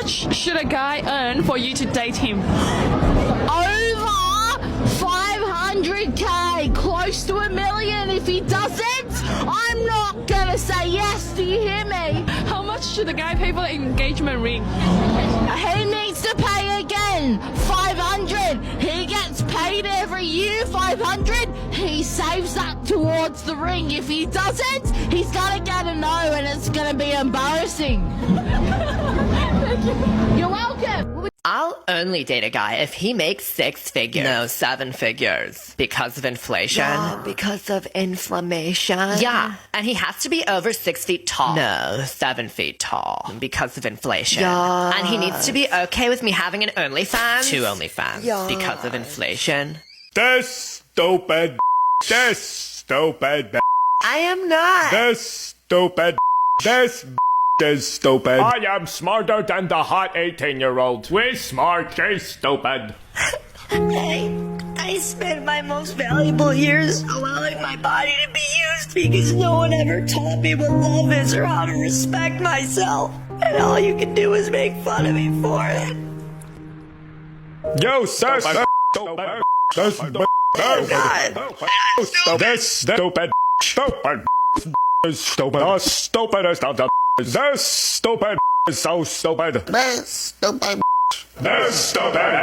much should a guy earn for you to date him? Over 500k, close to $1 million. If he doesn't, I'm not gonna say yes. Do you hear me? How much should the guy pay for the engagement ring? He needs to pay again. 500. He gets paid every year. 500. He saves that towards the ring. If he doesn't, he's gonna get a no, and it's gonna be embarrassing. You're welcome. I'll only date a guy if he makes 6 figures. No, 7 figures. Because of inflation. Yeah, because of inflammation. Yeah, and he has to be over 6 feet tall. No, 7 feet tall. Because of inflation. Yeah. And he needs to be okay with me having an OnlyFans. 2 OnlyFans. Yeah. Because of inflation. This stupid. This stupid. I am not. This stupid. This is stupid. I am smarter than the hot 18-year-old. We smart, they stupid. I spent my most valuable years allowing my body to be used because no one ever taught me what love is or how to respect myself. And all you can do is make fun of me for it. Yo, sis. Stupid. This stupid. This stupid. Stupid. Stupid. The stupidest of the. This stupid is so stupid. This stupid. This stupid.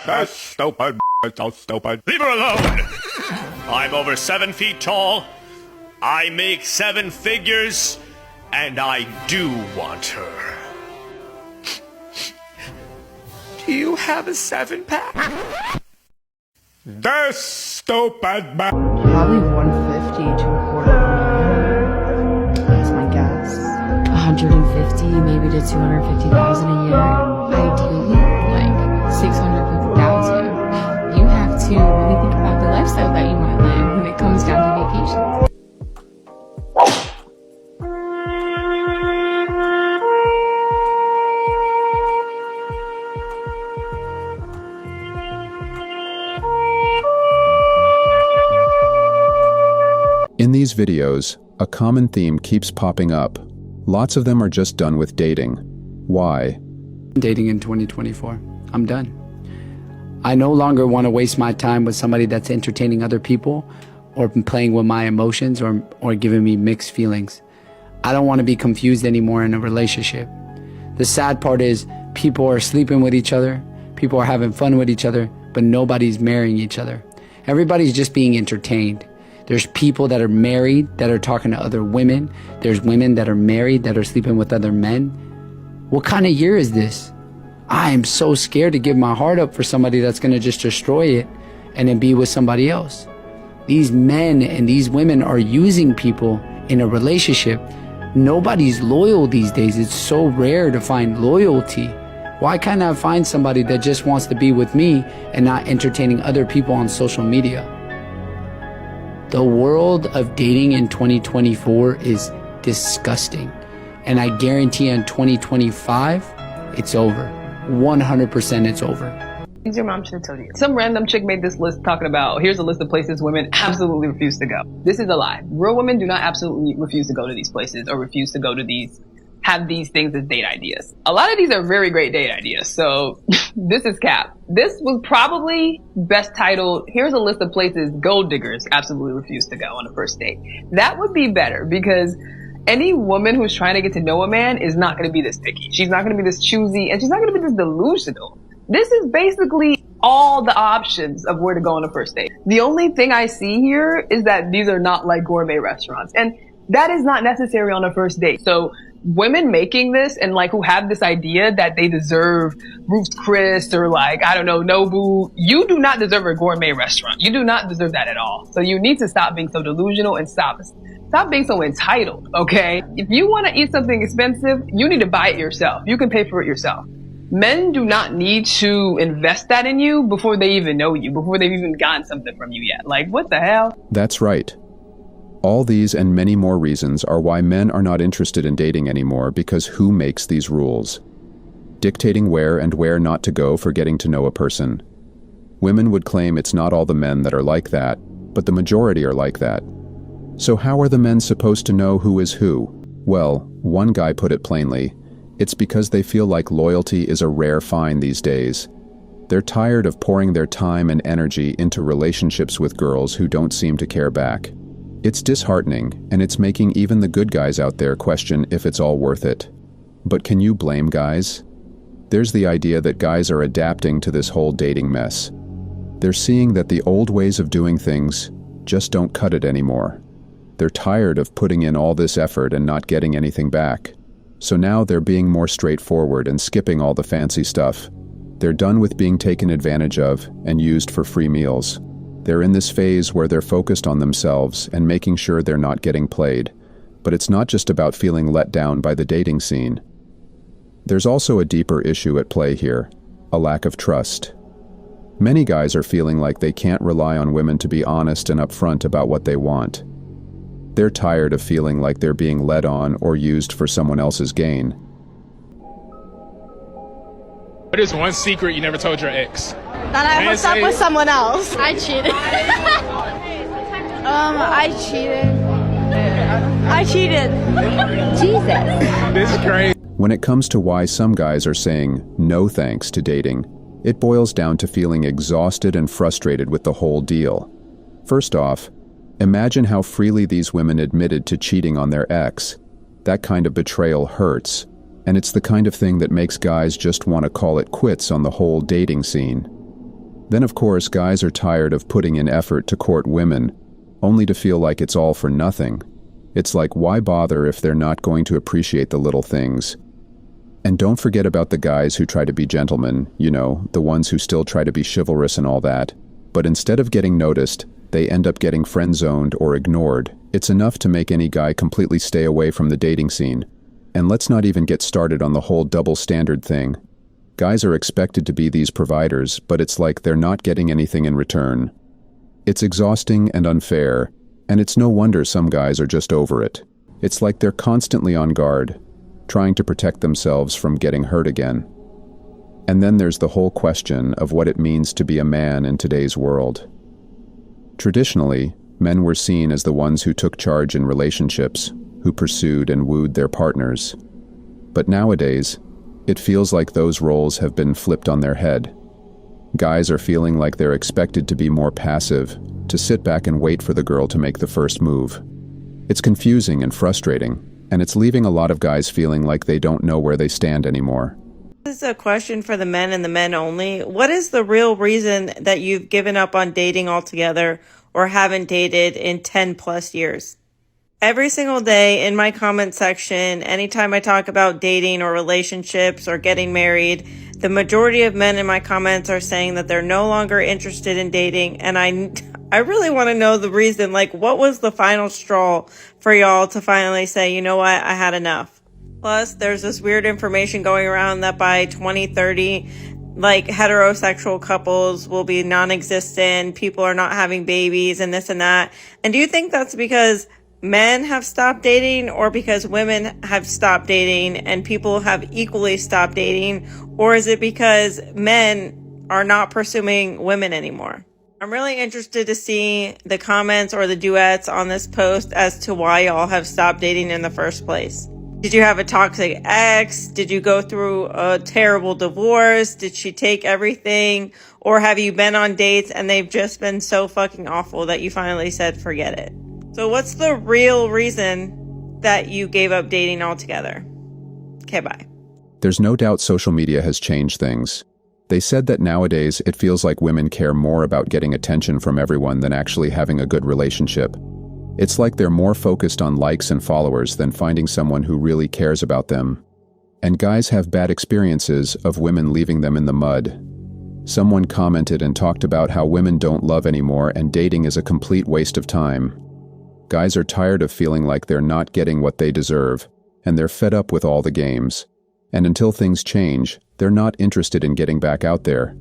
This stupid is so stupid. Leave her alone. I'm over 7 feet tall. I make 7 figures, and I do want her. Do you have a 7-pack? This stupid man. Probably 150 to a quarter. That's my guess. 150, maybe to 250,000 a year. Ideally, like 650,000. You have to really think about the lifestyle that you might live when it comes down to vacations. In these videos, a common theme keeps popping up. Lots of them are just done with dating. Why? Dating in 2024. I'm done. I no longer want to waste my time with somebody that's entertaining other people or playing with my emotions or giving me mixed feelings. I don't want to be confused anymore in a relationship. The sad part is people are sleeping with each other, people are having fun with each other, but nobody's marrying each other. Everybody's just being entertained. There's people that are married that are talking to other women. There's women that are married that are sleeping with other men. What kind of year is this? I am so scared to give my heart up for somebody that's going to just destroy it and then be with somebody else. These men and these women are using people in a relationship. Nobody's loyal these days. It's so rare to find loyalty. Why can't I find somebody that just wants to be with me and not entertaining other people on social media? The world of dating in 2024 is disgusting. And I guarantee in 2025, it's over. 100% it's over. Your mom should have told you. Some random chick made this list talking about, here's a list of places women absolutely refuse to go. This is a lie. Real women do not absolutely refuse to go to these places or refuse to go to have these things as date ideas. A lot of these are very great date ideas. So this is cap. This was probably best titled, here's a list of places gold diggers absolutely refuse to go on a first date. That would be better because any woman who's trying to get to know a man is not going to be this picky. She's not going to be this choosy and she's not going to be this delusional. This is basically all the options of where to go on a first date. The only thing I see here is that these are not like gourmet restaurants. And that is not necessary on a first date. So women making this and like who have this idea that they deserve Ruth's Chris or like, I don't know, Nobu, you do not deserve a gourmet restaurant. You do not deserve that at all. So you need to stop being so delusional and stop being so entitled, okay? If you want to eat something expensive, you need to buy it yourself. You can pay for it yourself. Men do not need to invest that in you before they even know you, before they've even gotten something from you yet. Like, what the hell? That's right. All these and many more reasons are why men are not interested in dating anymore, because who makes these rules? Dictating where and where not to go for getting to know a person. Women would claim it's not all the men that are like that, but the majority are like that. So how are the men supposed to know who is who? Well, one guy put it plainly, It's because they feel like loyalty is a rare find these days. They're tired of pouring their time and energy into relationships with girls who don't seem to care back. It's disheartening, and it's making even the good guys out there question if it's all worth it. But can you blame guys? There's the idea that guys are adapting to this whole dating mess. They're seeing that the old ways of doing things just don't cut it anymore. They're tired of putting in all this effort and not getting anything back. So now they're being more straightforward and skipping all the fancy stuff. They're done with being taken advantage of and used for free meals. They're in this phase where they're focused on themselves and making sure they're not getting played. But it's not just about feeling let down by the dating scene. There's also a deeper issue at play here, a lack of trust. Many guys are feeling like they can't rely on women to be honest and upfront about what they want. They're tired of feeling like they're being led on or used for someone else's gain. What is one secret you never told your ex? That I hooked up with someone else. I cheated. I cheated. Jesus. This is crazy. When it comes to why some guys are saying no thanks to dating, it boils down to feeling exhausted and frustrated with the whole deal. First off, imagine how freely these women admitted to cheating on their ex. That kind of betrayal hurts, and it's the kind of thing that makes guys just want to call it quits on the whole dating scene. Then of course guys are tired of putting in effort to court women, only to feel like it's all for nothing. It's like, why bother if they're not going to appreciate the little things? And don't forget about the guys who try to be gentlemen, you know, the ones who still try to be chivalrous and all that. But instead of getting noticed, they end up getting friend-zoned or ignored. It's enough to make any guy completely stay away from the dating scene. And let's not even get started on the whole double standard thing. Guys are expected to be these providers, but it's like they're not getting anything in return. It's exhausting and unfair, and it's no wonder some guys are just over it. It's like they're constantly on guard, trying to protect themselves from getting hurt again. And then there's the whole question of what it means to be a man in today's world. Traditionally, men were seen as the ones who took charge in relationships, who pursued and wooed their partners. But nowadays, it feels like those roles have been flipped on their head. Guys are feeling like they're expected to be more passive, to sit back and wait for the girl to make the first move. It's confusing and frustrating, and it's leaving a lot of guys feeling like they don't know where they stand anymore. This is a question for the men and the men only. What is the real reason that you've given up on dating altogether or haven't dated in 10 plus years? Every single day in my comment section, anytime I talk about dating or relationships or getting married, the majority of men in my comments are saying that they're no longer interested in dating. And I really want to know the reason. Like, what was the final straw for y'all to finally say, you know what, I had enough? Plus, there's this weird information going around that by 2030, like, heterosexual couples will be non-existent, people are not having babies and this and that. And do you think that's because men have stopped dating, or because women have stopped dating and people have equally stopped dating? Or is it because men are not pursuing women anymore? I'm really interested to see the comments or the duets on this post as to why y'all have stopped dating in the first place. Did you have a toxic ex? Did you go through a terrible divorce? Did she take everything? Or have you been on dates and they've just been so fucking awful that you finally said forget it? So what's the real reason that you gave up dating altogether? Okay, bye. There's no doubt social media has changed things. They said that nowadays it feels like women care more about getting attention from everyone than actually having a good relationship. It's like they're more focused on likes and followers than finding someone who really cares about them. And guys have bad experiences of women leaving them in the mud. Someone commented and talked about how women don't love anymore and dating is a complete waste of time. Guys are tired of feeling like they're not getting what they deserve, and they're fed up with all the games. And until things change, they're not interested in getting back out there.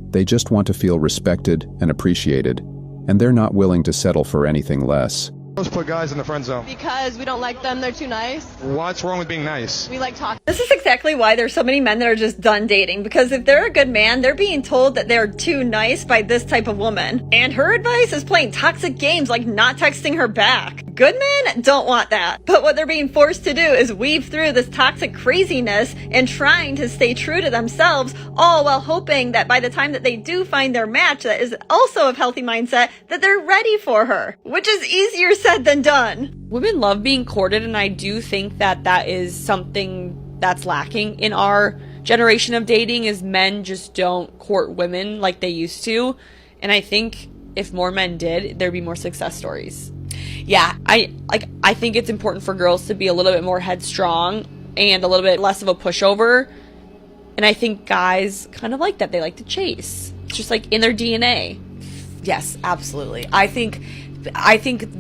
They just want to feel respected and appreciated, and they're not willing to settle for anything less. Let's put guys in the friend zone. Because we don't like them, they're too nice. What's wrong with being nice? We like talking. This is exactly why there's so many men that are just done dating, because if they're a good man, they're being told that they're too nice by this type of woman. And her advice is playing toxic games like not texting her back. Good men don't want that. But what they're being forced to do is weave through this toxic craziness and trying to stay true to themselves, all while hoping that by the time that they do find their match that is also of healthy mindset, that they're ready for her, which is easier said than done. Women love being courted, and I do think that that is something that's lacking in our generation of dating, is men just don't court women like they used to. And I think if more men did, there'd be more success stories. Yeah, I think it's important for girls to be a little bit more headstrong and a little bit less of a pushover. And I think guys kind of like that. They like to chase. It's just like in their DNA. Yes, absolutely. I think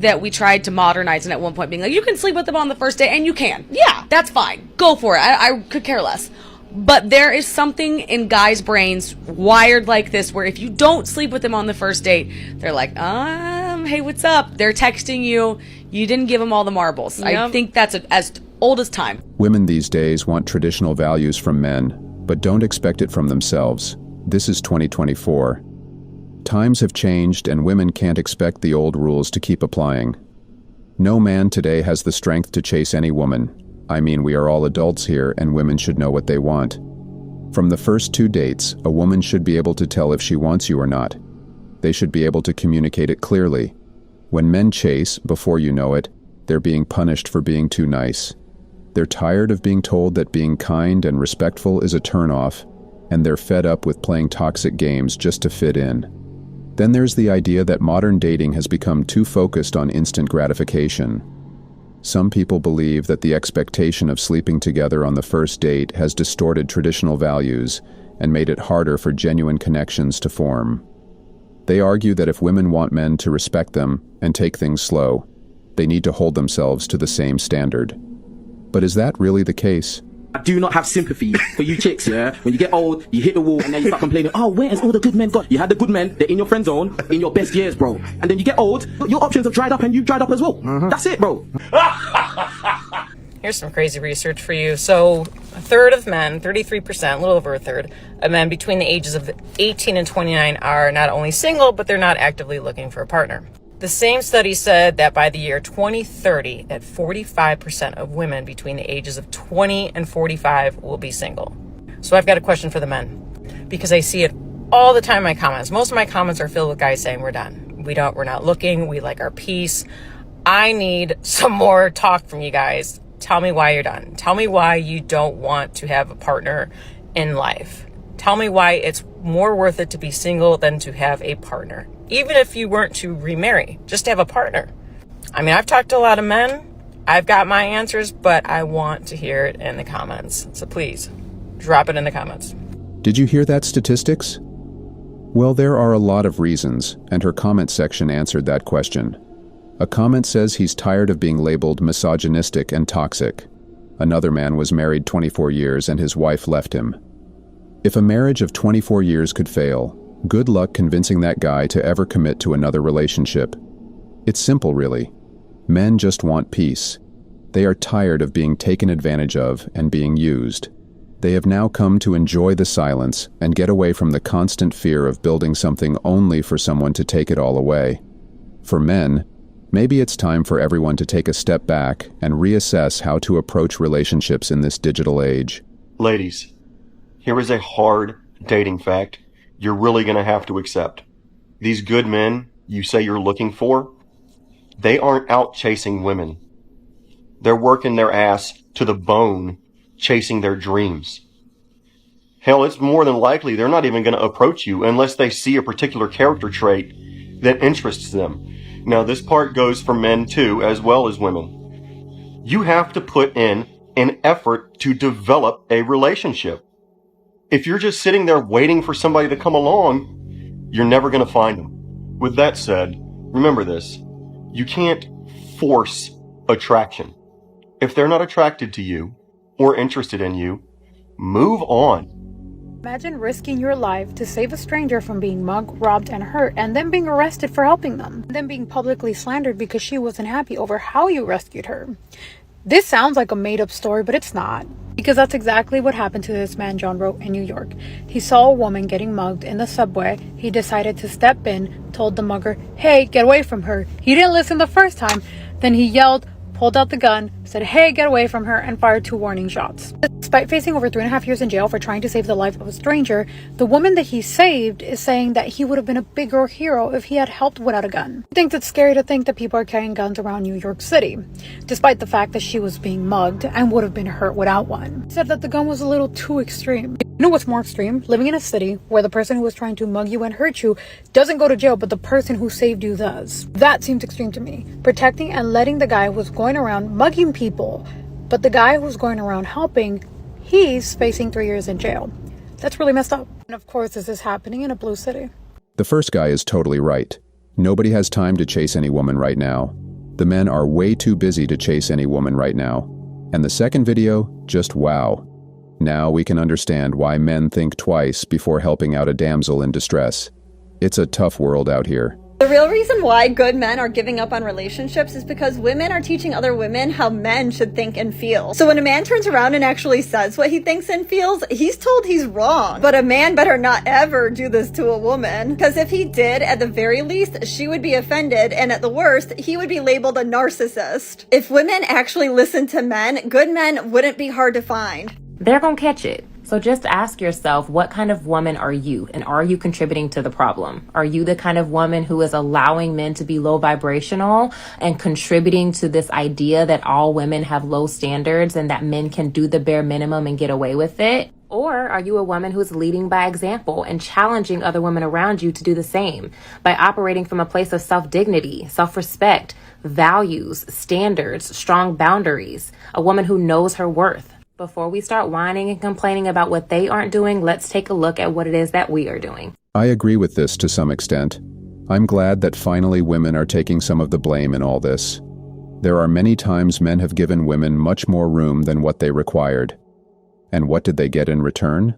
that we tried to modernize it at one point, being like, you can sleep with them on the first date, and you can. Yeah, that's fine. Go for it. I could care less. But there is something in guys' brains wired like this, where if you don't sleep with them on the first date, they're like, hey, what's up? They're texting you. You didn't give them all the marbles. Yep. I think that's as old as time. Women these days want traditional values from men, but don't expect it from themselves. This is 2024. Times have changed, and women can't expect the old rules to keep applying. No man today has the strength to chase any woman. I mean, we are all adults here, and women should know what they want. From the first 2 dates, a woman should be able to tell if she wants you or not. They should be able to communicate it clearly. When men chase, before you know it, they're being punished for being too nice. They're tired of being told that being kind and respectful is a turnoff, and they're fed up with playing toxic games just to fit in. Then there's the idea that modern dating has become too focused on instant gratification. Some people believe that the expectation of sleeping together on the first date has distorted traditional values and made it harder for genuine connections to form. They argue that if women want men to respect them and take things slow, they need to hold themselves to the same standard. But is that really the case? I do not have sympathy for you chicks, yeah? When you get old, you hit the wall and then you start complaining, oh, where has all the good men gone? You had the good men, they're in your friend zone, in your best years, bro. And then you get old, your options have dried up and you've dried up as well. That's it, bro. Here's some crazy research for you. So, a third of men, 33%, a little over a third, of men between the ages of 18 and 29 are not only single, but they're not actively looking for a partner. The same study said that by the year 2030, that 45% of women between the ages of 20 and 45 will be single. So I've got a question for the men, because I see it all the time in my comments. Most of my comments are filled with guys saying we're done. We're not looking. We like our peace. I need some more talk from you guys. Tell me why you're done. Tell me why you don't want to have a partner in life. Tell me why it's more worth it to be single than to have a partner. Even if you weren't to remarry, just to have a partner. I mean, I've talked to a lot of men. I've got my answers, but I want to hear it in the comments. So please, drop it in the comments. Did you hear that statistics? Well, there are a lot of reasons, and her comment section answered that question. A comment says he's tired of being labeled misogynistic and toxic. Another man was married 24 years and his wife left him. If a marriage of 24 years could fail, good luck convincing that guy to ever commit to another relationship. It's simple, really. Men just want peace. They are tired of being taken advantage of and being used. They have now come to enjoy the silence and get away from the constant fear of building something only for someone to take it all away. For men, maybe it's time for everyone to take a step back and reassess how to approach relationships in this digital age. Ladies, here is a hard dating fact you're really going to have to accept. These good men you say you're looking for, they aren't out chasing women. They're working their ass to the bone, chasing their dreams. Hell, it's more than likely they're not even going to approach you unless they see a particular character trait that interests them. Now, this part goes for men too, as well as women. You have to put in an effort to develop a relationship. If you're just sitting there waiting for somebody to come along, you're never going to find them. With that said, remember this. You can't force attraction. If they're not attracted to you or interested in you, move on. Imagine risking your life to save a stranger from being mugged, robbed, and hurt, and then being arrested for helping them, and then being publicly slandered because she wasn't happy over how you rescued her. This sounds like a made-up story, but it's not. Because that's exactly what happened to this man John wrote in New York. He saw a woman getting mugged in the subway. He decided to step in, told the mugger, "Hey, get away from her." He didn't listen the first time. Then he yelled, pulled out the gun, said, "Hey, get away from her," and fired 2 warning shots. Despite facing over 3.5 years in jail for trying to save the life of a stranger, the woman that he saved is saying that he would have been a bigger hero if he had helped without a gun. He thinks it's scary to think that people are carrying guns around New York City, despite the fact that she was being mugged and would have been hurt without one. He said that the gun was a little too extreme. You know what's more extreme? Living in a city where the person who was trying to mug you and hurt you doesn't go to jail, but the person who saved you does. That seems extreme to me. Protecting and letting the guy who was going around mugging people, but the guy who's going around helping, he's facing 3 years in jail. That's really messed up. And of course, this is happening in a blue city. The first guy is totally right. Nobody has time to chase any woman right now. The men are way too busy to chase any woman right now. And the second video, just wow. Now we can understand why men think twice before helping out a damsel in distress. It's a tough world out here. The real reason why good men are giving up on relationships is because women are teaching other women how men should think and feel. So when a man turns around and actually says what he thinks and feels, he's told he's wrong. But a man better not ever do this to a woman, because if he did, at the very least, she would be offended, and at the worst, he would be labeled a narcissist. If women actually listened to men, good men wouldn't be hard to find. They're gonna catch it. So just ask yourself, what kind of woman are you? And are you contributing to the problem? Are you the kind of woman who is allowing men to be low vibrational and contributing to this idea that all women have low standards and that men can do the bare minimum and get away with it? Or are you a woman who's leading by example and challenging other women around you to do the same by operating from a place of self-dignity, self-respect, values, standards, strong boundaries, a woman who knows her worth? Before we start whining and complaining about what they aren't doing, let's take a look at what it is that we are doing. I agree with this to some extent. I'm glad that finally women are taking some of the blame in all this. There are many times men have given women much more room than what they required. And what did they get in return?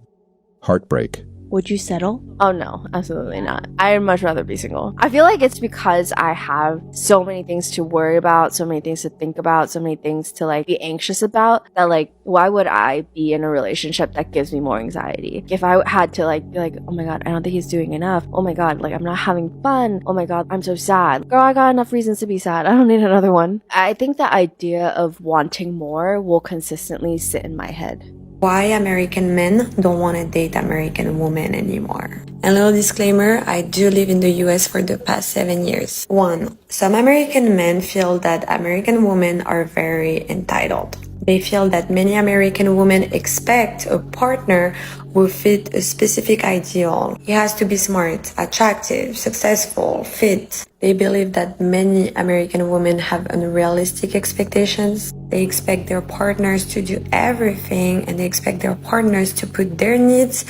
Heartbreak. Would you settle? Oh no, absolutely not. I'd much rather be single. I feel like it's because I have so many things to worry about, so many things to think about, so many things to like be anxious about, that like, why would I be in a relationship that gives me more anxiety? If I had to like be like, oh my god, I don't think he's doing enough. Oh my god, like I'm not having fun. Oh my god, I'm so sad. Girl, I got enough reasons to be sad. I don't need another one. I think the idea of wanting more will consistently sit in my head. Why American men don't want to date American women anymore. A little disclaimer, I do live in the US for the past 7 years. 1. Some American men feel that American women are very entitled. They feel that many American women expect a partner who fit a specific ideal. He has to be smart, attractive, successful, fit. They believe that many American women have unrealistic expectations. They expect their partners to do everything, and they expect their partners to put their needs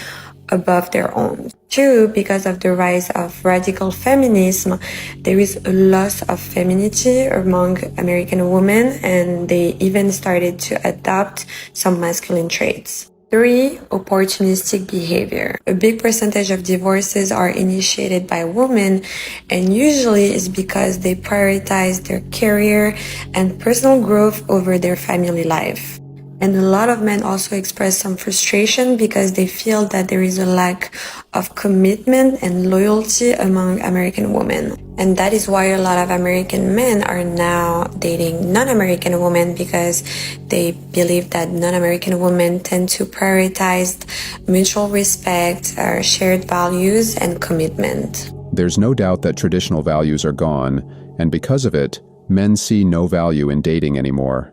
above their own. 2, because of the rise of radical feminism, there is a loss of femininity among American women, and they even started to adopt some masculine traits. 3, opportunistic behavior. A big percentage of divorces are initiated by women, and usually it's because they prioritize their career and personal growth over their family life. And a lot of men also express some frustration because they feel that there is a lack of commitment and loyalty among American women. And that is why a lot of American men are now dating non-American women, because they believe that non-American women tend to prioritize mutual respect, shared values, and commitment. There's no doubt that traditional values are gone, and because of it, men see no value in dating anymore.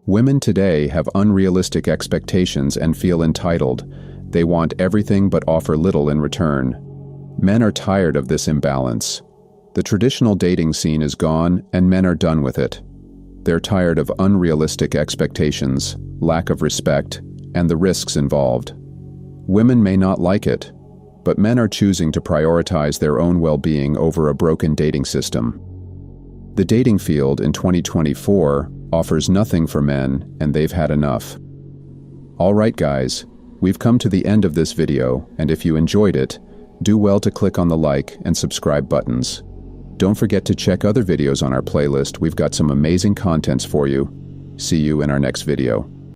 Women today have unrealistic expectations and feel entitled. They want everything but offer little in return. Men are tired of this imbalance. The traditional dating scene is gone, and men are done with it. They're tired of unrealistic expectations, lack of respect, and the risks involved. Women may not like it, but men are choosing to prioritize their own well-being over a broken dating system. The dating field in 2024 offers nothing for men, and they've had enough. All right, guys, We've come to the end of this video, and if you enjoyed it, do well to click on the like and subscribe buttons. Don't forget to check other videos on our playlist. We've got some amazing contents for you. See you in our next video.